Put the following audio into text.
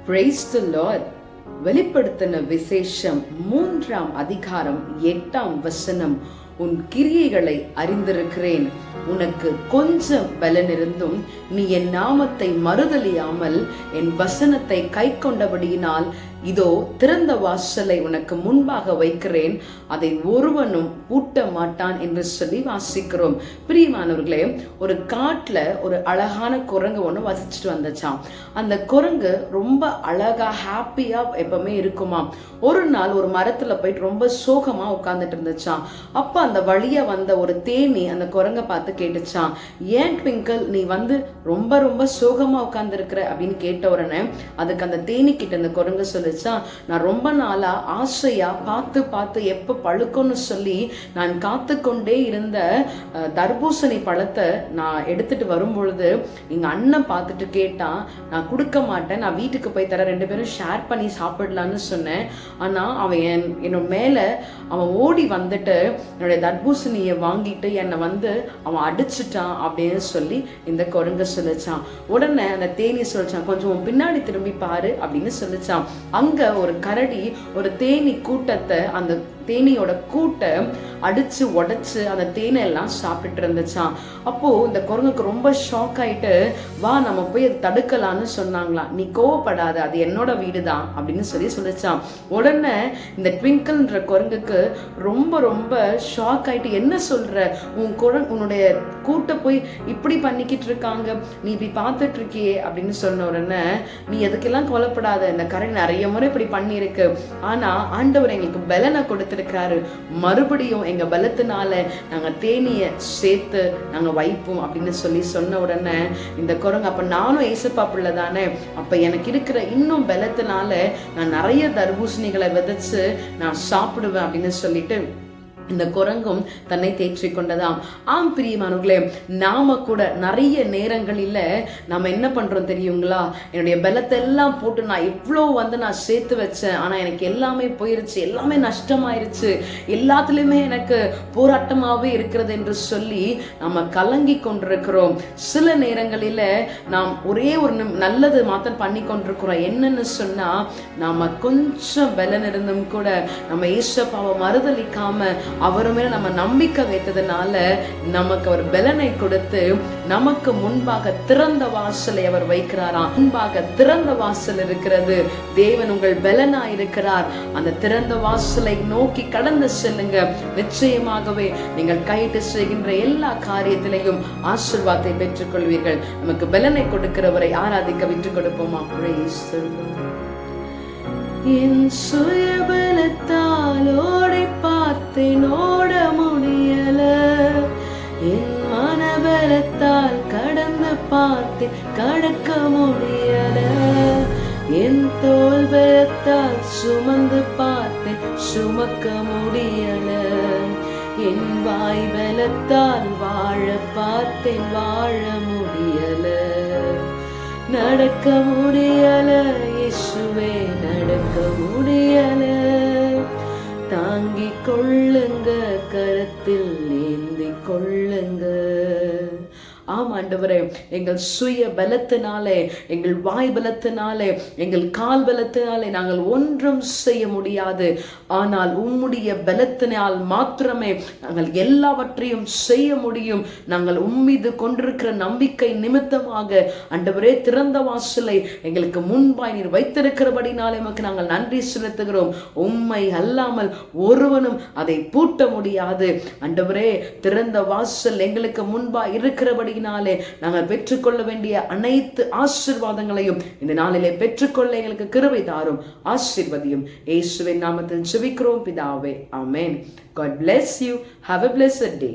Praise the Lord. வெளிப்படுத்தின விசேஷம் 3ஆம் அதிகாரம் 8ஆம் வசனம். உன் கிரியைகளை அறிந்திருக்கிறேன். உனக்கு கொஞ்சம் பலன் இருந்தும் நீ என் நாமத்தை மறுதலியாமல் என் வசனத்தை கை கொண்டபடியினால் இதோ திறந்த வாசலை உனக்கு முன்பாக வைக்கிறேன், அதை ஒருவனும் பூட்ட மாட்டான் என்று சொல்லி வாசிக்கிறோம். பிரியமானவர்களே, ஒரு காட்டுல ஒரு அழகான குரங்கு ஒண்ணு வசிச்சுட்டு வந்துச்சான். அந்த குரங்கு ரொம்ப அழகா ஹாப்பியா எப்பவுமே இருக்குமா. ஒரு நாள் ஒரு மரத்துல போயிட்டு ரொம்ப சோகமா உட்கார்ந்துட்டு இருந்துச்சான். அப்ப அந்த வழியா வந்த ஒரு தேனி அந்த குரங்க பார்த்து கேட்டுச்சான், ஏன் ட்விங்கிள் நீ ரொம்ப ரொம்ப சோகமா உட்கார்ந்து இருக்கிற அப்படின்னு கேட்ட உடனே அதுக்கு அந்த தேனி கிட்ட அந்த குரங்கு சொல்லுச்சான், நான் ரொம்ப நாளா ஆசையா பார்த்து பார்த்து எப்ப பழுக்கும்னு சொல்லி நான் காத்து கொண்டே இருந்த தர்பூசணி பழத்தை நான் எடுத்துட்டு வரும் பொழுது எங்க அண்ணன் பார்த்துட்டு கேட்டான், நான் கொடுக்க மாட்டேன், நான் வீட்டுக்கு போய் தர, 2 பேரும் ஷேர் பண்ணி சாப்பிடலான்னு சொன்னேன். ஆனா அவன் என்னோட மேல அவன் ஓடி வந்துட்டு என்னுடைய தர்பூசணியை வாங்கிட்டு என்னை அவன் அடிச்சுட்டான் அப்படின்னு சொல்லி இந்த குரங்கு சொல்லிச்சான். உடனே அந்த தேனி சொல்லிச்சான், கொஞ்சம் பின்னாடி திரும்பி பாரு அப்படின்னு சொல்லிச்சான். அங்க ஒரு கரடி ஒரு தேனி கூட்டத்தை, அந்த தேனியோட கூட்டை அடிச்சு உடைச்சு அந்த தேனை எல்லாம் சாப்பிட்டு இருந்துச்சான். அப்போ இந்த குரங்குக்கு ரொம்ப ஷாக் ஆயிட்டு, வா நம்ம போய் அதை தடுக்கலான்னு சொன்னாங்களாம். நீ கோவப்படாத, அது என்னோட வீடு தான் அப்படின்னு சொல்லிச்சான். உடனே இந்த ட்விங்கிள்ன்ற குரங்குக்கு ரொம்ப ரொம்ப ஷாக் ஆயிட்டு, என்ன சொல்ற, உன்னுடைய கூட்டை போய் இப்படி பண்ணிக்கிட்டு இருக்காங்க, நீ இப்படி பார்த்துட்டு இருக்கியே அப்படின்னு சொன்ன உடனே, நீ எதுக்கெல்லாம் கவலைப்படாத, இந்த கரடி நிறைய முறை இப்படி பண்ணிருக்கு, ஆனா ஆண்டவர் எங்களுக்கு பலனை கொடுத்திருக்கிறாரு, மறுபடியும் எங்க பலத்தினால நாங்க தேனிய சேர்த்து நாங்க வைப்போம் அப்படின்னு சொன்ன உடனே இந்த குரங்கு, அப்ப நானும் ஏசப்பா பிள்ளை தானே, அப்ப எனக்கு இருக்கிற இன்னும் பலத்தினால நான் நிறைய தர்பூசணிகளை விதைச்சு நான் சாப்பிடுவேன் அப்படின்னு சொல்லிட்டு இந்த குரங்கும் தன்னை தேற்றி கொண்டதாம். ஆம் பிரியமானவர்களே, நாம கூட நிறைய நேரங்களில் நாம என்ன பண்றோம் தெரியுங்களா, என்னுடைய பலத்தை எல்லாம் போட்டு நான் இவ்வளோ நான் சேர்த்து வச்சேன், ஆனா எனக்கு எல்லாமே போயிருச்சு, எல்லாமே நஷ்டமாயிருச்சு, எல்லாத்துலயுமே எனக்கு போராட்டமாவே இருக்கிறது என்று சொல்லி நம்ம கலங்கி கொண்டிருக்கிறோம். சில நேரங்களில நாம் ஒரே ஒரு நல்லது மாத்திரம் பண்ணி கொண்டிருக்கிறோம். என்னன்னு சொன்னா, நாம கொஞ்சம் பலன் இருந்தும் கூட நம்ம ஏசப்பாவை மறுதலிக்காம அவர் மேல நம்ம நம்பிக்கை வைத்ததுனால நமக்கு அவர் பலனை கொடுத்து நமக்கு முன்பாக திறந்த வாசலை அவர் வைக்கிறாராம். முன்பாக திறந்த வாசல் இருக்கிறது, தேவன் உங்கள் பலனா இருக்கிறார். அந்த திறந்த வாசலை நோக்கி கடந்து செல்லுங்க, நிச்சயமாகவே நீங்கள் கையிட்டு செய்கின்ற எல்லா காரியத்திலையும் ஆசீர்வாதத்தை பெற்றுக் கொள்வீர்கள். நமக்கு பலனை கொடுக்கிறவரை ஆராதிக்க விட்டுக் கொடுப்போமா? என் சுயபலத்தால் ஓடி பார்த்தேன், ஓட முடியல, என் மனபலத்தால் கடந்து பார்த்தேன், கடக்க முடியல, என் தோல் பலத்தால் சுமந்து பார்த்தேன், சுமக்க முடியல, என் வாய் பலத்தால் வாழ பார்த்தேன், வாழ முடியல, நடக்க முடியல, இயேசுவே நடக்க முடியல, தாங்கிக் கொள்ளுங்க, கரத்தில் ஏந்தி கொள்ளுங்க. ஆம் ஆண்டவரே, எங்கள் சுய பலத்தினாலே, எங்கள் வாய் பலத்தினாலே, எங்கள் கால் பலத்தினாலே நாங்கள் ஒன்றும் செய்ய முடியாது. ஆனால் உம்முடைய பலத்தினால் மாத்திரமே நாங்கள் எல்லாவற்றையும் செய்ய முடியும். நாங்கள் உம்மீது கொண்டிருக்கிற நம்பிக்கை நிமித்தமாக ஆண்டவரே, திறந்த வாசலை எங்களுக்கு முன்பாய் நீர் வைத்திருக்கிறபடினாலே உமக்கு நாங்கள் நன்றி செலுத்துகிறோம். உம்மை அல்லாமல் ஒருவனும் அதை பூட்ட முடியாது. ஆண்டவரே, திறந்த வாசல் எங்களுக்கு முன்பாய் இருக்கிறபடி நாங்கள் பெற்றுக்கொள்ள வேண்டிய அனைத்து ஆசீர்வாதங்களையும் இந்த நாளிலே பெற்றுக்கொள்ள எங்களுக்கு கிருபை தாரும், ஆசீர்வதியும். இயேசுவின் நாமத்தில் ஜெபிக்கிறோம் பிதாவே, ஆமென். God bless you. Have a blessed day.